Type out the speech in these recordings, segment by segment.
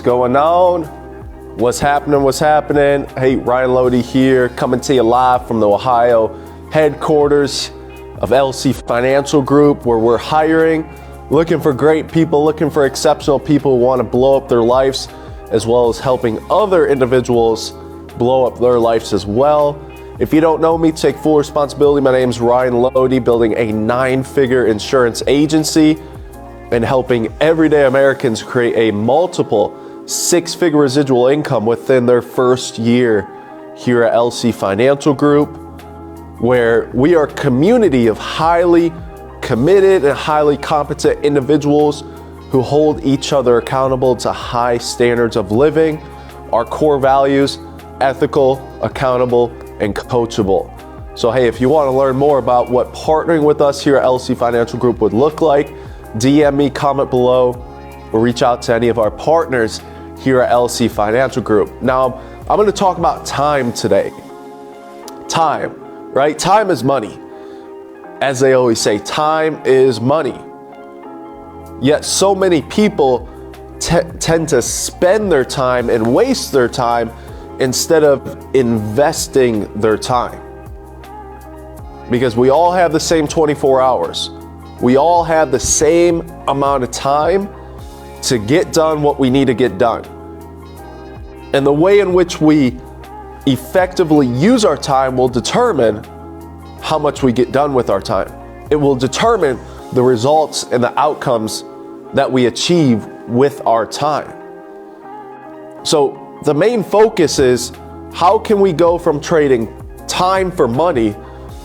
going on? What's happening? What's happening? Hey, Ryan Loede here, coming to you live from the Ohio headquarters of LC Financial Group, where we're hiring, looking for great people, looking for exceptional people who want to blow up their lives, as well as helping other individuals blow up their lives as well. If you don't know me, take full responsibility. My name is Ryan Loede, building a 9-figure insurance agency and helping everyday Americans create a multiple 6-figure residual income within their first year here at LC Financial Group, where we are a community of highly committed and highly competent individuals who hold each other accountable to high standards of living, our core values: ethical, accountable, and coachable. So hey, if you want to learn more about what partnering with us here at LC Financial Group would look like, DM me, comment below, or reach out to any of our partners here at LC Financial Group. Now, I'm going to talk about time today. Time, right? Time is money. As they always say, time is money. Yet so many people tend to spend their time and waste their time instead of investing their time. Because we all have the same 24 hours. We all have the same amount of time to get done what we need to get done. And the way in which we effectively use our time will determine how much we get done with our time. It will determine the results and the outcomes that we achieve with our time. So the main focus is, how can we go from trading time for money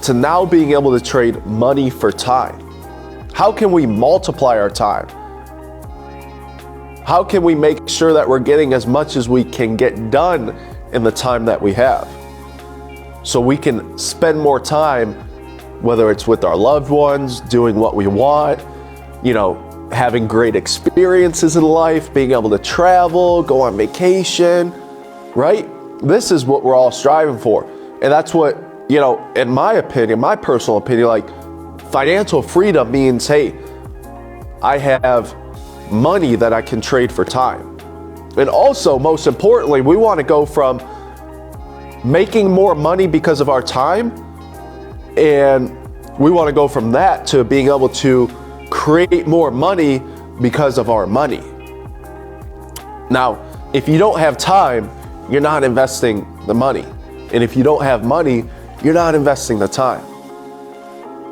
to now being able to trade money for time? How can we multiply our time? How can we make sure that we're getting as much as we can get done in the time that we have, so we can spend more time, whether it's with our loved ones, doing what we want, having great experiences in life, being able to travel, go on vacation, right? This is what we're all striving for. And that's what, in my opinion, my personal opinion, like, financial freedom means, hey, I have money that I can trade for time. And also, most importantly, we want to go from making more money because of our time, and we want to go from that to being able to create more money because of our money. Now, if you don't have time, you're not investing the money. And if you don't have money, you're not investing the time.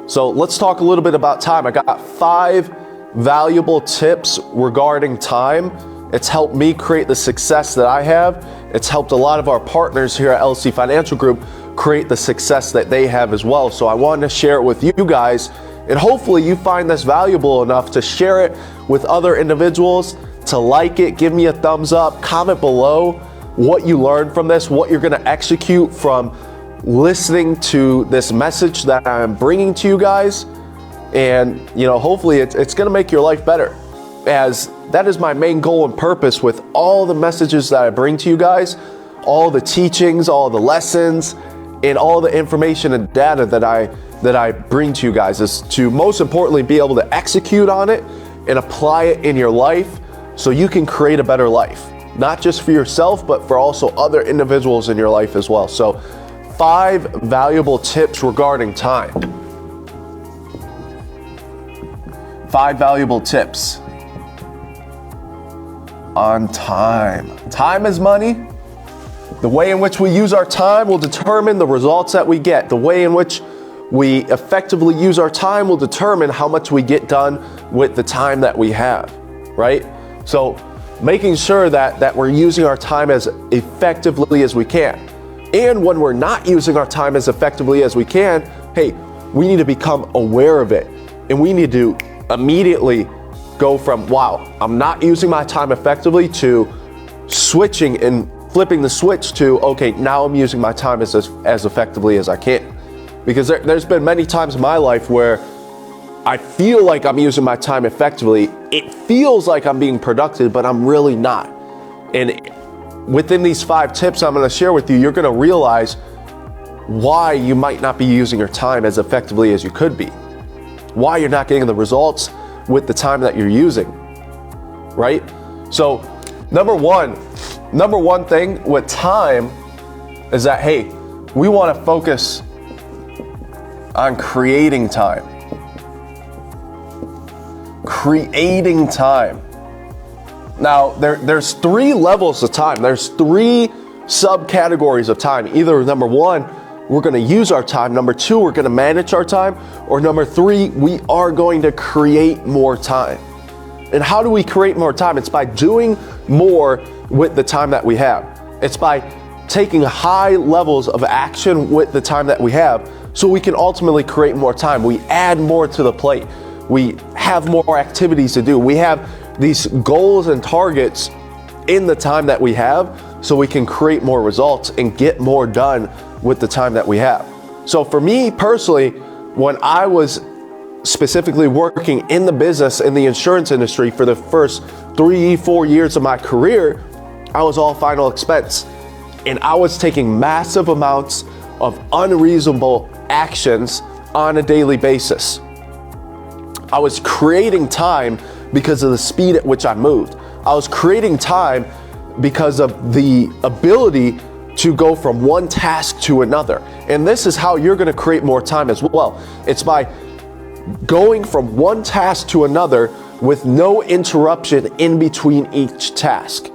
So let's talk a little bit about time. I got 5 valuable tips regarding time. It's helped me create the success that I have. It's helped a lot of our partners here at LC Financial Group create the success that they have as well. So I wanted to share it with you guys, and hopefully you find this valuable enough to share it with other individuals, to like it, give me a thumbs up, comment below what you learned from this, what you're going to execute from listening to this message that I'm bringing to you guys. And hopefully it's going to make your life better, as that is my main goal and purpose with all the messages that I bring to you guys, all the teachings, all the lessons, and all the information and data that I bring to you guys, is to most importantly be able to execute on it and apply it in your life so you can create a better life, not just for yourself, but for also other individuals in your life as well. So 5 valuable tips regarding time. 5 valuable tips on time. Time is money. The way in which we use our time will determine the results that we get. The way in which we effectively use our time will determine how much we get done with the time that we have, right? So making sure that we're using our time as effectively as we can. And when we're not using our time as effectively as we can, hey, we need to become aware of it. And we need to immediately go from, wow, I'm not using my time effectively, to switching and flipping the switch to, okay, now I'm using my time as effectively as I can. Because there's been many times in my life where I feel like I'm using my time effectively. It feels like I'm being productive, but I'm really not. And within these 5 tips I'm going to share with you, you're going to realize why you might not be using your time as effectively as you could be, why you're not getting the results with the time that you're using, right? So Number one thing with time is that, hey, we want to focus on creating time. Creating time. Now, there's 3 levels of time. There's 3 subcategories of time. Either number 1, we're going to use our time. Number 2, we're going to manage our time. Or number 3, we are going to create more time. And how do we create more time? It's by doing more with the time that we have. It's by taking high levels of action with the time that we have, so we can ultimately create more time. We add more to the plate. We have more activities to do. We have these goals and targets in the time that we have, so we can create more results and get more done with the time that we have. So for me personally, when I was specifically working in the business, in the insurance industry for the first 3-4 years of my career, I was all final expense. And I was taking massive amounts of unreasonable actions on a daily basis. I was creating time because of the speed at which I moved. I was creating time because of the ability to go from one task to another. And this is how you're going to create more time as well. It's by going from one task to another with no interruption in between each task.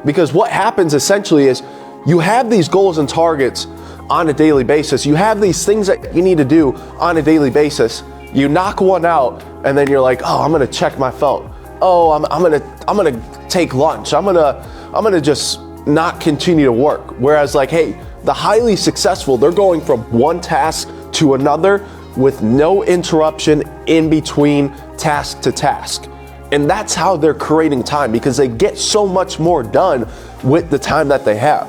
Because what happens essentially is you have these goals and targets on a daily basis. You have these things that you need to do on a daily basis. You knock one out and then you're like, oh, I'm gonna check my phone. Oh, I'm gonna take lunch. I'm gonna just not continue to work. Whereas like, hey, the highly successful, they're going from one task to another with no interruption in between task to task. And that's how they're creating time, because they get so much more done with the time that they have.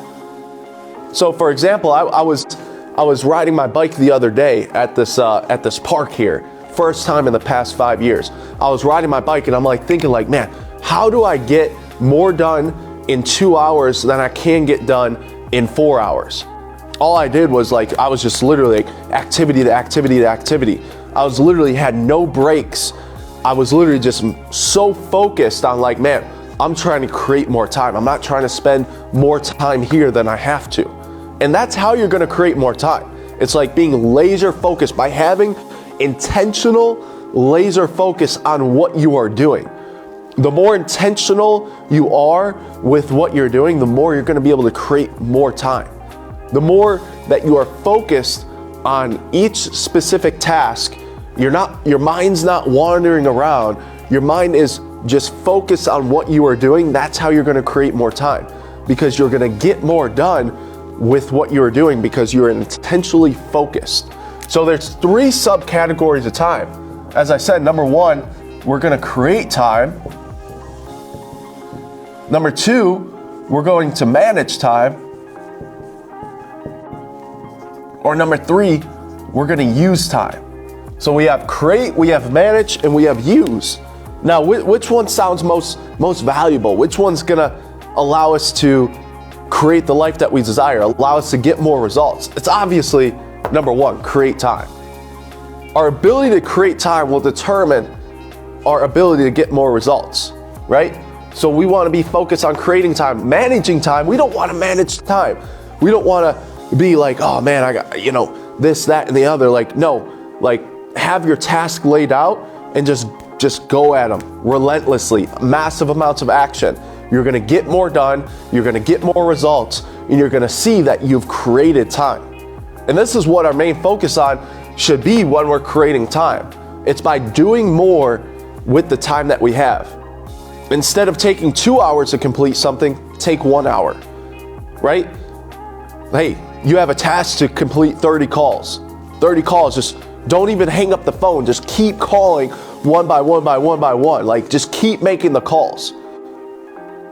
So for example, I was riding my bike the other day at this park here. First time in the past 5 years. I was riding my bike and I'm like thinking like, man, how do I get more done in 2 hours than I can get done in 4 hours? All I did was like, I was just literally like activity to activity to activity. I was literally had no breaks. I was literally just so focused on like, man, I'm trying to create more time. I'm not trying to spend more time here than I have to. And that's how you're going to create more time. It's like being laser focused by having intentional laser focus on what you are doing. The more intentional you are with what you're doing, the more you're going to be able to create more time. The more that you are focused on each specific task, your mind's not wandering around. Your mind is just focused on what you are doing. That's how you're going to create more time, because you're going to get more done with what you're doing because you're intentionally focused. So there's 3 subcategories of time. As I said, number 1, we're going to create time. Number 2, we're going to manage time. Or number 3, we're going to use time. So we have create, we have manage, and we have use. Now, which one sounds most valuable? Which one's going to allow us to create the life that we desire, allow us to get more results? It's obviously number 1, create time. Our ability to create time will determine our ability to get more results, right? So we want to be focused on creating time, managing time. We don't want to manage time. We don't want to be like, oh man, I got, this, that, and the other. Like, no, like have your task laid out and just go at them relentlessly, massive amounts of action. You're going to get more done. You're going to get more results, and you're going to see that you've created time. And this is what our main focus on should be when we're creating time. It's by doing more with the time that we have. Instead of taking 2 hours to complete something, take 1 hour, right? Hey, you have a task to complete 30 calls. 30 calls, just don't even hang up the phone. Just keep calling one by one by one by one. Like, just keep making the calls.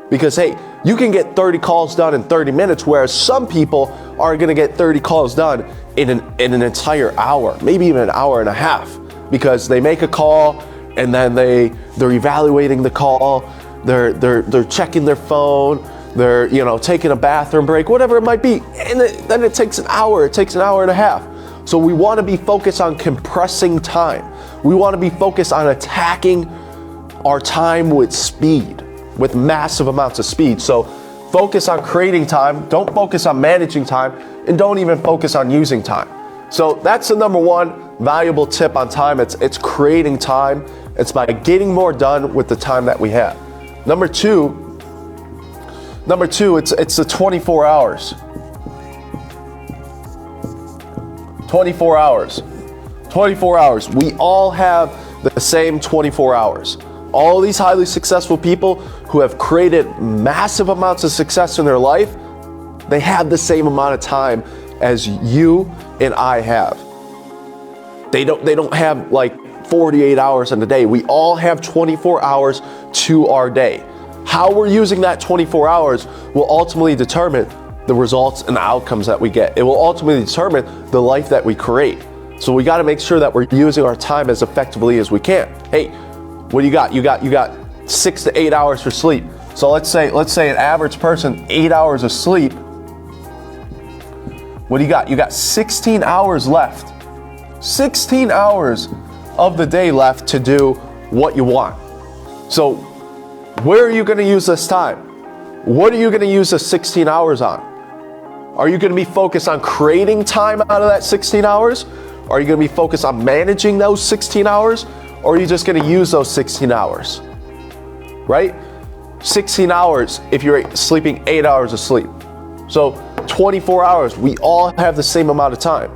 Because hey, you can get 30 calls done in 30 minutes, whereas some people are going to get 30 calls done in an entire hour, maybe even an hour and a half, because they make a call and then they're evaluating the call, they're checking their phone, they're taking a bathroom break, whatever it might be, and then it takes an hour. It takes an hour and a half. So we want to be focused on compressing time. We want to be focused on attacking our time with speed. with massive amounts of speed. So focus on creating time, don't focus on managing time, and don't even focus on using time. So that's the number one valuable tip on time. It's creating time. It's by getting more done with the time that we have. Number two, it's the 24 hours. 24 hours. 24 hours. We all have the same 24 hours. All these highly successful people who have created massive amounts of success in their life, they have the same amount of time as you and I have. They don't have like 48 hours in a day. We all have 24 hours to our day. How we're using that 24 hours will ultimately determine the results and the outcomes that we get. It will ultimately determine the life that we create. So we got to make sure that we're using our time as effectively as we can. Hey, what do you got? You got 6 to 8 hours for sleep. So let's say an average person, 8 hours of sleep. What do you got? You got 16 hours left. 16 hours of the day left to do what you want. So where are you going to use this time? What are you going to use the 16 hours on? Are you going to be focused on creating time out of that 16 hours? Are you going to be focused on managing those 16 hours? Or are you just going to use those 16 hours? Right? 16 hours if you're sleeping 8 hours of sleep. So 24 hours, we all have the same amount of time.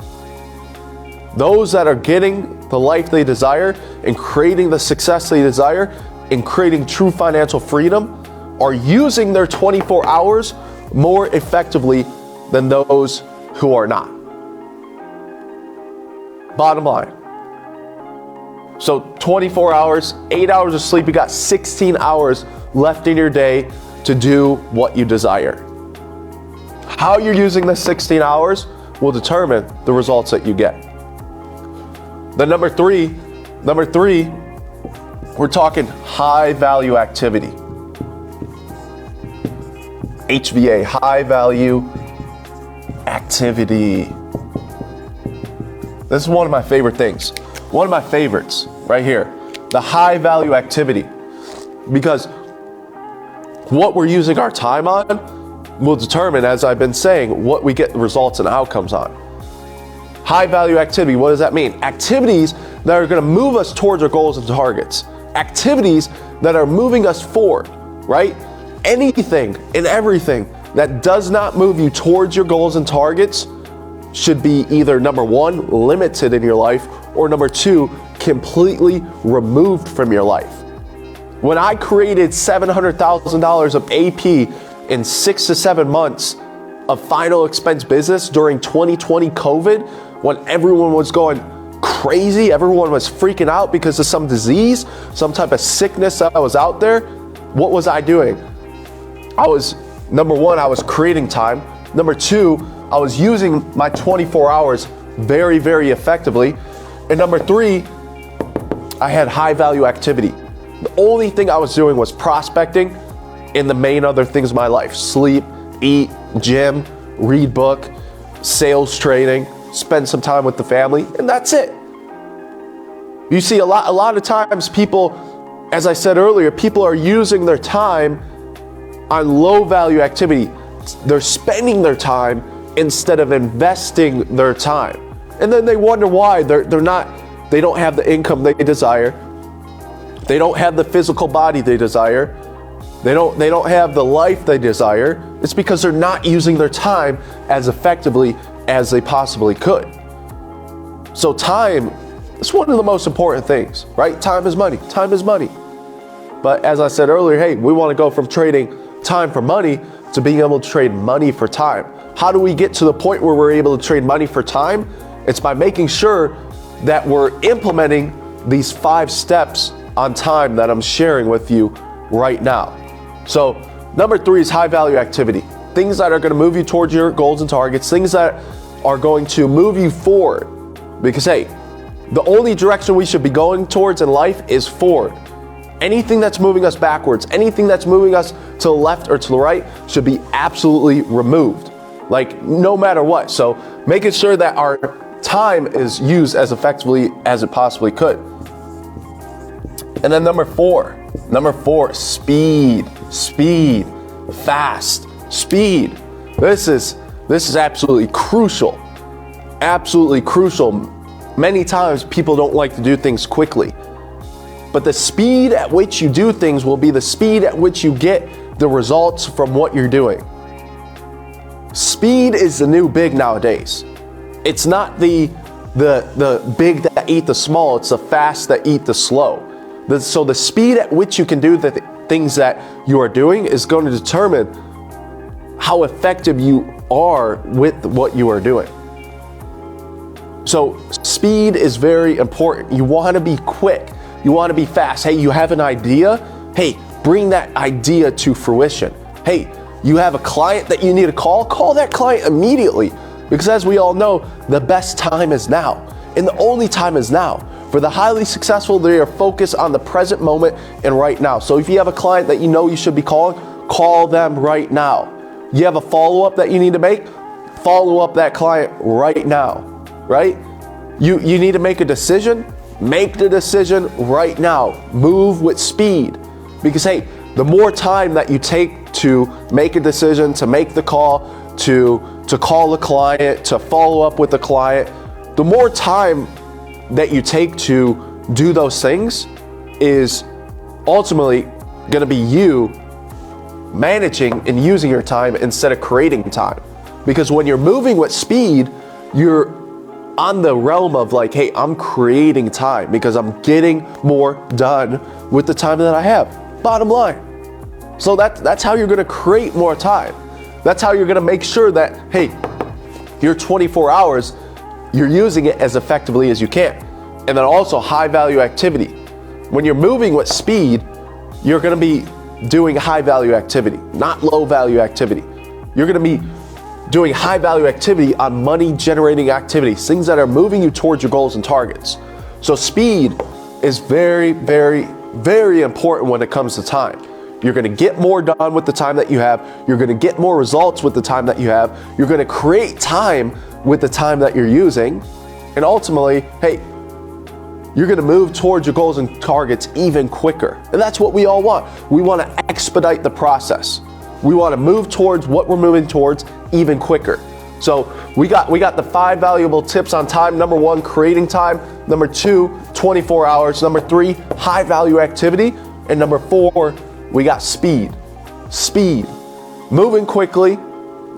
Those that are getting the life they desire and creating the success they desire and creating true financial freedom are using their 24 hours more effectively than those who are not. Bottom line. So 24 hours, 8 hours of sleep, you got 16 hours left in your day to do what you desire. How you're using the 16 hours will determine the results that you get. Then number three, we're talking high value activity. HVA, high value activity. This is one of my favorite things. One of my favorites right here, the high value activity. Because what we're using our time on will determine, as I've been saying, what we get results and outcomes on. High value activity, what does that mean? Activities that are going to move us towards our goals and targets. Activities that are moving us forward, right? Anything and everything that does not move you towards your goals and targets should be either number one, limited in your life, or number two, completely removed from your life. When I created $700,000 of AP in 6 to 7 months of final expense business during 2020 COVID, when everyone was going crazy, everyone was freaking out because of some disease, some type of sickness that was out there, what was I doing? Number one, I was creating time. Number two, I was using my 24 hours very, very effectively. And number three, I had high value activity. The only thing I was doing was prospecting and the main other things in my life: sleep, eat, gym, read book, sales training, spend some time with the family, and that's it. You see, a lot of times people, as I said earlier, people are using their time on low value activity. They're spending their time instead of investing their time. And then they wonder why they don't have the income they desire. They don't have the physical body they desire. They don't have the life they desire. It's because they're not using their time as effectively as they possibly could. So time is one of the most important things, right? Time is money. Time is money. But as I said earlier, hey, we want to go from trading time for money to being able to trade money for time. How do we get to the point where we're able to trade money for time? It's by making sure that we're implementing these 5 steps on time that I'm sharing with you right now. So number 3 is high value activity. Things that are going to move you towards your goals and targets, things that are going to move you forward. Because hey, the only direction we should be going towards in life is forward. Anything that's moving us backwards, anything that's moving us to the left or to the right should be absolutely removed, like no matter what. So making sure that our time is used as effectively as it possibly could. And then number four, speed. speed, fast, speed. This is absolutely crucial. Absolutely crucial. Many times people don't like to do things quickly, but the speed at which you do things will be the speed at which you get the results from what you're doing. Speed is the new big nowadays. It's not the big that eat the small, it's the fast that eat the slow. So the speed at which you can do the things that you are doing is going to determine how effective you are with what you are doing. So speed is very important. You want to be quick. You want to be fast. Hey, you have an idea? Hey, bring that idea to fruition. Hey, you have a client that you need to call that client immediately. Because as we all know, the best time is now. And the only time is now. For the highly successful, they are focused on the present moment and right now. So if you have a client that you know you should be calling, call them right now. You have a follow-up that you need to make, follow up that client right now, right? You need to make a decision, make the decision right now. Move with speed. Because hey, the more time that you take to make a decision, to make the call, to call the client, to follow up with the client, the more time that you take to do those things is ultimately going to be you managing and using your time instead of creating time. Because when you're moving with speed, you're on the realm of like, hey, I'm creating time because I'm getting more done with the time that I have. Bottom line. So that's how you're going to create more time. That's how you're going to make sure that, hey, your 24 hours, you're using it as effectively as you can. And then also high value activity. When you're moving with speed, you're going to be doing high value activity, not low value activity. You're going to be doing high value activity on money generating activities, things that are moving you towards your goals and targets. So speed is very, very, very important when it comes to time. You're going to get more done with the time that you have. You're going to get more results with the time that you have. You're going to create time with the time that you're using. And ultimately, hey, you're going to move towards your goals and targets even quicker. And that's what we all want. We want to expedite the process. We want to move towards what we're moving towards even quicker. So we got the 5 valuable tips on time. Number 1, creating time. Number 2, 24 hours. Number 3, high value activity. And number 4, we got speed. Speed. Moving quickly,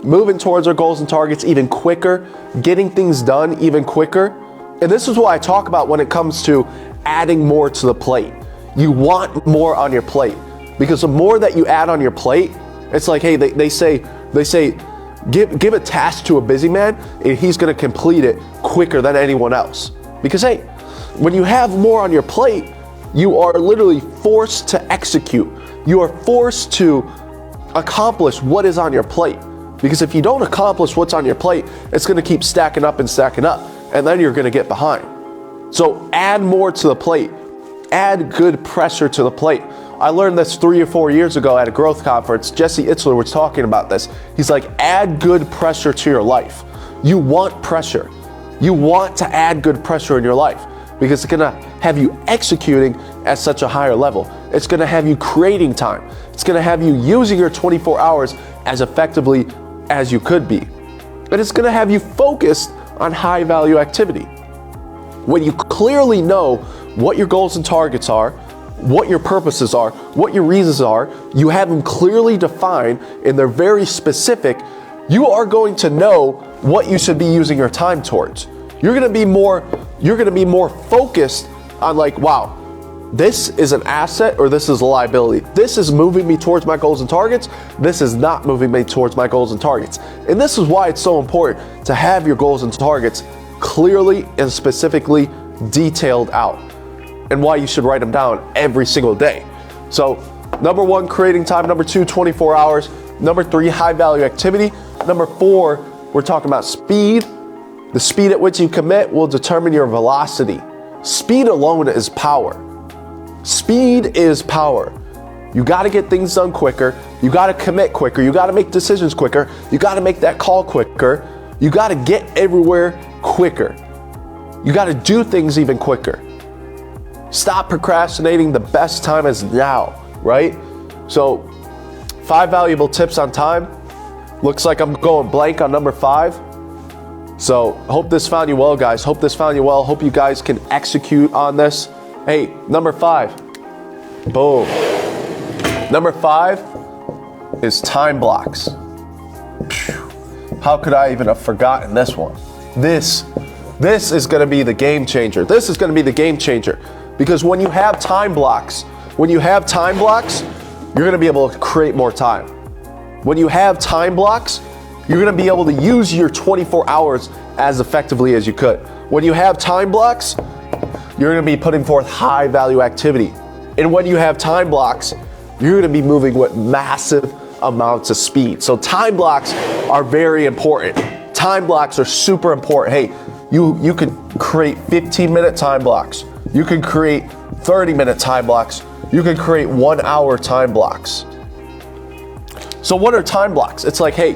moving towards our goals and targets even quicker, getting things done even quicker. And this is what I talk about when it comes to adding more to the plate. You want more on your plate because the more that you add on your plate, it's like, hey, they say, give a task to a busy man and he's going to complete it quicker than anyone else. Because hey, when you have more on your plate, you are literally forced to execute. You are forced to accomplish what is on your plate. Because if you don't accomplish what's on your plate, it's going to keep stacking up, and then you're going to get behind. So add more to the plate. Add good pressure to the plate. I learned this 3 or 4 years ago at a growth conference. Jesse Itzler was talking about this. He's like, add good pressure to your life. You want pressure. You want to add good pressure in your life because it's going to have you executing at such a higher level. It's going to have you creating time. It's going to have you using your 24 hours as effectively as you could be. And it's going to have you focused on high value activity. When you clearly know what your goals and targets are, what your purposes are, what your reasons are, you have them clearly defined and they're very specific, you are going to know what you should be using your time towards. You're going to be more focused on like, wow, this is an asset or this is a liability. This is moving me towards my goals and targets. This is not moving me towards my goals and targets. And this is why it's so important to have your goals and targets clearly and specifically detailed out, and why you should write them down every single day. So number 1, creating time. Number 2, 24 hours. Number 3, high value activity. Number 4, we're talking about speed. The speed at which you commit will determine your velocity. Speed alone is power. Speed is power. You got to get things done quicker. You got to commit quicker. You got to make decisions quicker. You got to make that call quicker. You got to get everywhere quicker. You got to do things even quicker. Stop procrastinating. The best time is now, right? So 5 valuable tips on time. Looks like I'm going blank on number 5. So hope this found you well, guys. Hope this found you well. Hope you guys can execute on this. Hey, number 5. Boom. Number 5 is time blocks. How could I even have forgotten this one? This is going to be the game changer. This is going to be the game changer, because when you have time blocks, you're going to be able to create more time. When you have time blocks, you're going to be able to use your 24 hours as effectively as you could. When you have time blocks, you're going to be putting forth high value activity. And when you have time blocks, you're going to be moving with massive amounts of speed. So time blocks are very important. Time blocks are super important. Hey, you can create 15-minute time blocks. You can create 30-minute time blocks. You can create 1-hour time blocks. So what are time blocks? It's like, hey,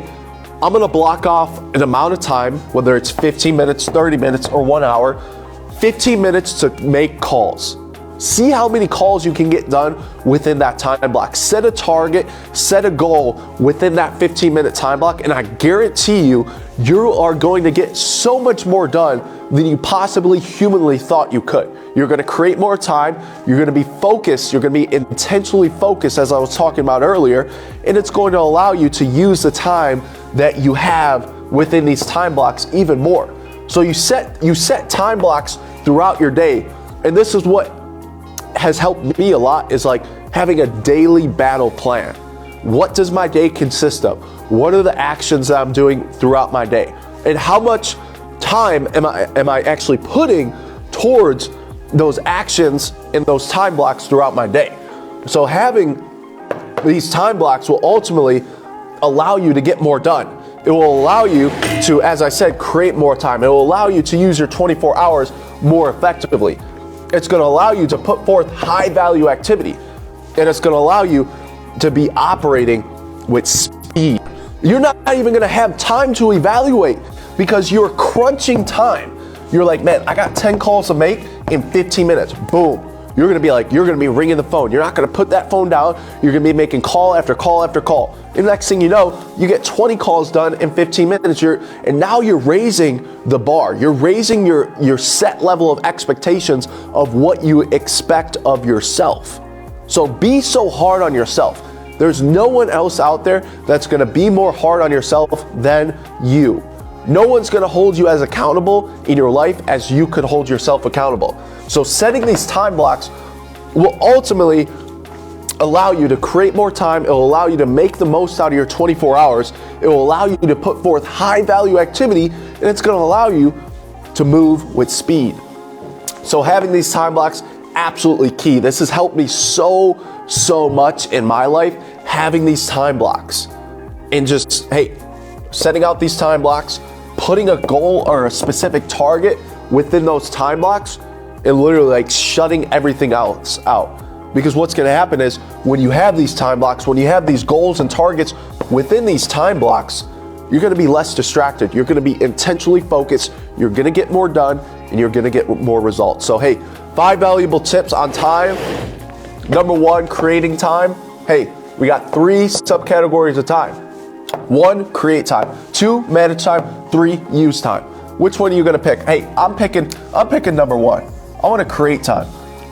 I'm gonna block off an amount of time, whether it's 15 minutes, 30 minutes, or 1 hour, 15 minutes to make calls. See how many calls you can get done within that time block. Set a target, set a goal within that 15-minute time block, and I guarantee you, you are going to get so much more done than you possibly humanly thought you could. You're going to create more time, you're going to be focused, you're going to be intentionally focused, as I was talking about earlier, and it's going to allow you to use the time that you have within these time blocks even more. So you set time blocks throughout your day, and this is what has helped me a lot, is like having a daily battle plan. What does my day consist of? What are the actions that I'm doing throughout my day? And how much time am I actually putting towards those actions in those time blocks throughout my day? So having these time blocks will ultimately allow you to get more done. It will allow you to, as I said, create more time. It will allow you to use your 24 hours more effectively. It's going to allow you to put forth high value activity, and it's going to allow you to be operating with speed. You're not even going to have time to evaluate because you're crunching time. You're like, man, I got 10 calls to make in 15 minutes. Boom. You're going to be ringing the phone. You're not going to put that phone down. You're going to be making call after call after call. And the next thing you know, you get 20 calls done in 15 minutes. And now you're raising the bar. You're raising your set level of expectations of what you expect of yourself. So be so hard on yourself. There's no one else out there that's going to be more hard on yourself than you. No one's going to hold you as accountable in your life as you could hold yourself accountable. So setting these time blocks will ultimately allow you to create more time. It will allow you to make the most out of your 24 hours. It will allow you to put forth high value activity, and it's going to allow you to move with speed. So having these time blocks, absolutely key. This has helped me so much in my life, having these time blocks. And just, hey, setting out these time blocks, putting a goal or a specific target within those time blocks, and literally like shutting everything else out. Because what's going to happen is when you have these time blocks, when you have these goals and targets within these time blocks, you're going to be less distracted. You're going to be intentionally focused. You're going to get more done, and you're going to get more results. So, hey, 5 valuable tips on time. Number 1, creating time. Hey, we got 3 subcategories of time. 1, create time. 2, manage time. 3, use time. Which one are you going to pick? Hey, I'm picking number 1. I want to create time.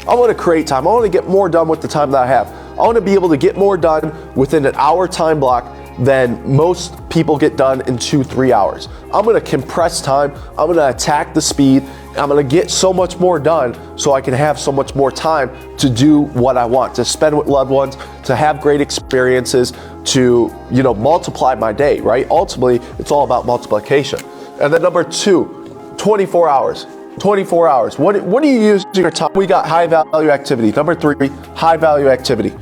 I want to get more done with the time that I have. I want to be able to get more done within an hour time block than most people get done in 2-3 hours. I'm going to compress time. I'm going to attack the speed. I'm going to get so much more done so I can have so much more time to do what I want, to spend with loved ones, to have great experiences, to, multiply my day, right? Ultimately, it's all about multiplication. And then number 2, 24 hours. 24 hours. What do you use your time? We got high value activity. Number 3, high value activity.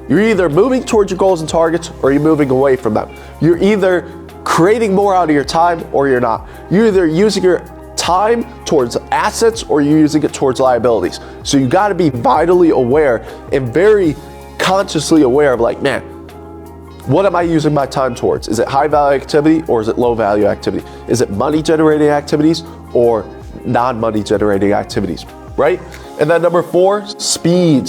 You're either moving towards your goals and targets or you're moving away from them. You're either creating more out of your time or you're not. You're either using your time towards assets or you're using it towards liabilities. So you got to be vitally aware and very consciously aware of like, man, what am I using my time towards? Is it high value activity or is it low value activity? Is it money generating activities or non-money generating activities, right? And then number 4, speed.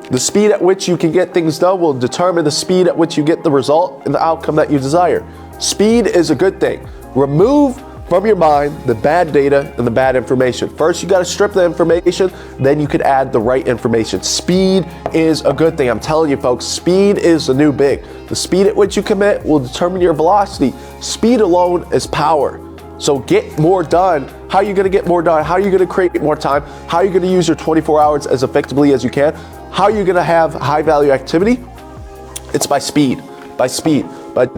The speed at which you can get things done will determine the speed at which you get the result and the outcome that you desire. Speed is a good thing. Remove from your mind the bad data and the bad information. First, you got to strip the information, then you can add the right information. Speed is a good thing. I'm telling you, folks, speed is the new big. The speed at which you commit will determine your velocity. Speed alone is power. So get more done. How are you going to get more done? How are you going to create more time? How are you going to use your 24 hours as effectively as you can? How are you going to have high value activity? It's by speed, by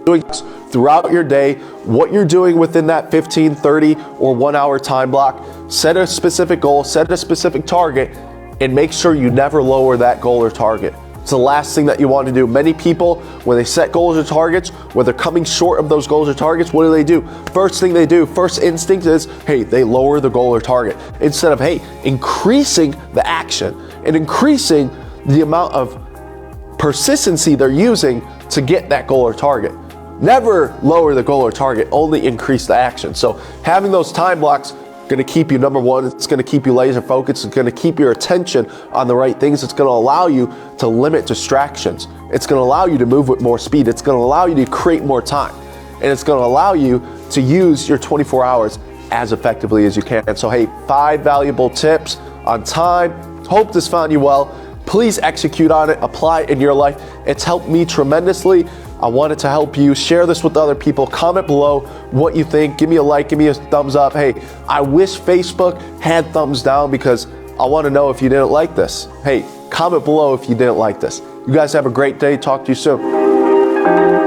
doing this throughout your day, what you're doing within that 15, 30, or 1 hour time block. Set a specific goal, set a specific target, and make sure you never lower that goal or target. It's the last thing that you want to do. Many people, when they set goals or targets, when they're coming short of those goals or targets, what do? First thing they do, first instinct is, hey, they lower the goal or target. Instead of, hey, increasing the action and increasing the amount of persistency they're using to get that goal or target. Never lower the goal or target, only increase the action. So having those time blocks going to keep you, number one, it's going to keep you laser focused. It's going to keep your attention on the right things. It's going to allow you to limit distractions. It's going to allow you to move with more speed. It's going to allow you to create more time. And it's going to allow you to use your 24 hours as effectively as you can. And so, hey, 5 valuable tips on time. Hope this found you well. Please execute on it, apply it in your life. It's helped me tremendously. I wanted to help you. Share this with other people. Comment below what you think. Give me a like, give me a thumbs up. Hey, I wish Facebook had thumbs down because I want to know if you didn't like this. Hey, comment below if you didn't like this. You guys have a great day. Talk to you soon.